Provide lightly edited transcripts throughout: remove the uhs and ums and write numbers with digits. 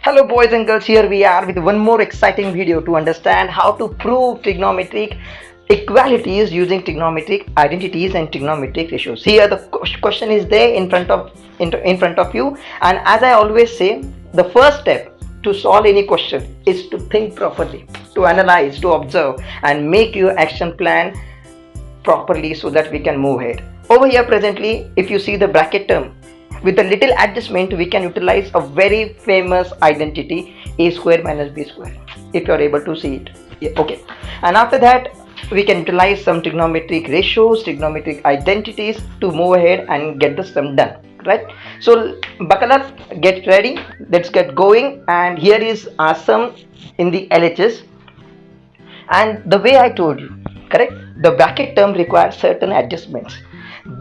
Hello boys and girls, here we are with one more exciting video to understand how to prove trigonometric equalities using trigonometric identities and trigonometric ratios. Here the question is there in front of you, and as I always say, the first step to solve any question is to think properly, to analyze, to observe and make your action plan properly so that we can move ahead. Over here presently, if you see the bracket term, with a little adjustment we can utilize a very famous identity a square minus b square, if you are able to see it. Yeah, okay. And after that we can utilize some trigonometric ratios, trigonometric identities to move ahead and get the sum done, right? So buckle up, get ready, let's get going. And here is our sum in the LHS, and the way I told you, correct, the bracket term requires certain adjustments.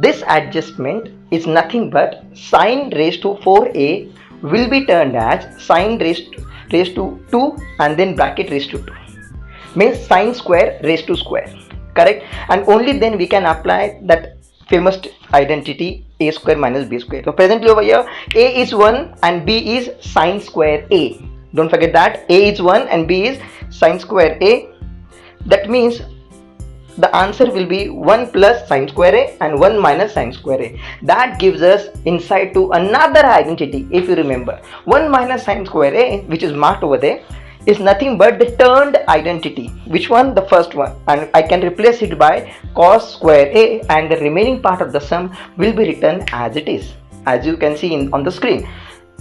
This adjustment is nothing but sine raised to 4a will be turned as sine raised to 2 and then bracket raised to 2, means sine square raised to square, correct? And only then we can apply that famous identity a square minus b square. So presently over here a is 1 and b is sine square a. Don't forget that a is 1 and b is sine square a. That means the answer will be 1 plus sine square a and 1 minus sine square a. That gives us insight to another identity. If you remember, 1 minus sine square a, which is marked over there, is nothing but the turned identity. Which one? The first one. And I can replace it by cos square a, and the remaining part of the sum will be written as it is, as you can see on the screen.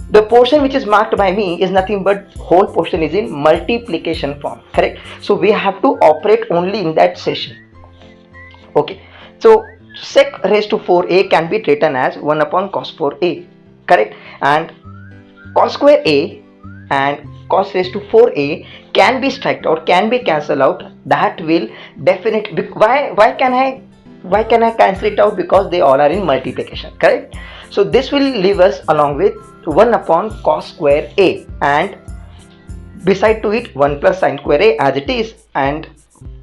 The portion which is marked by me is nothing but whole portion is in multiplication form, correct? So we have to operate only in that session. Okay, so sec raised to 4a can be written as 1 upon cos 4a, correct? And cos square a and cos raised to 4a can be struck out, can be cancelled out. That will definitely, why can I cancel it out? Because they all are in multiplication, correct? So this will leave us along with 1 upon cos square a, and beside to it 1 plus sine square a as it is, and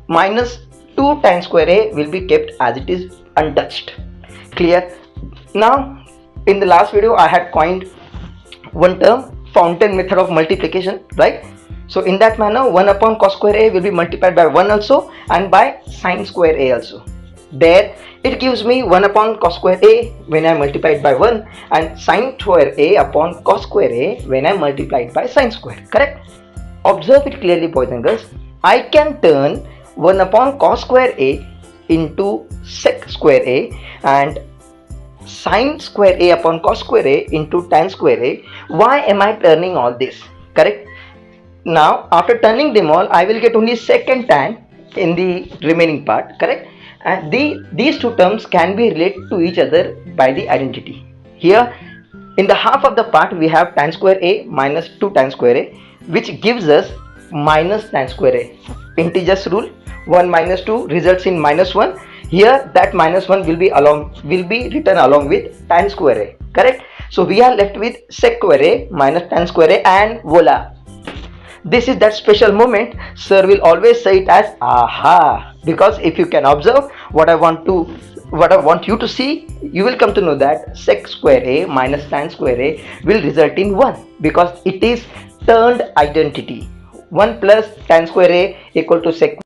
minus 2 tan square a will be kept as it is untouched. Clear? Now in the last video I had coined one term, fountain method of multiplication, right? So in that manner 1 upon cos square a will be multiplied by 1 also and by sine square a also. There it gives me 1 upon cos square a when I multiplied by 1 and sine square a upon cos square a when I multiplied by sine square, correct? Observe it clearly boys and girls. I can turn 1 upon cos square a into sec square a and sine square a upon cos square a into tan square a. Why am I turning all this, correct? Now after turning them all I will get only sec and tan in the remaining part, correct? And these two terms can be related to each other by the identity. Here in the half of the part we have tan square a minus 2 tan square a, which gives us minus tan square a. Integers rule, 1 minus 2 results in minus 1. Here that minus 1 will be written along with tan square a, correct? So we are left with sec square a minus tan square a, and voila. This is that special moment. Sir will always say it as aha, because if you can observe what I want you to see, you will come to know that sec square a minus tan square a will result in 1, because it is turned identity. 1 plus tan square a equal to sec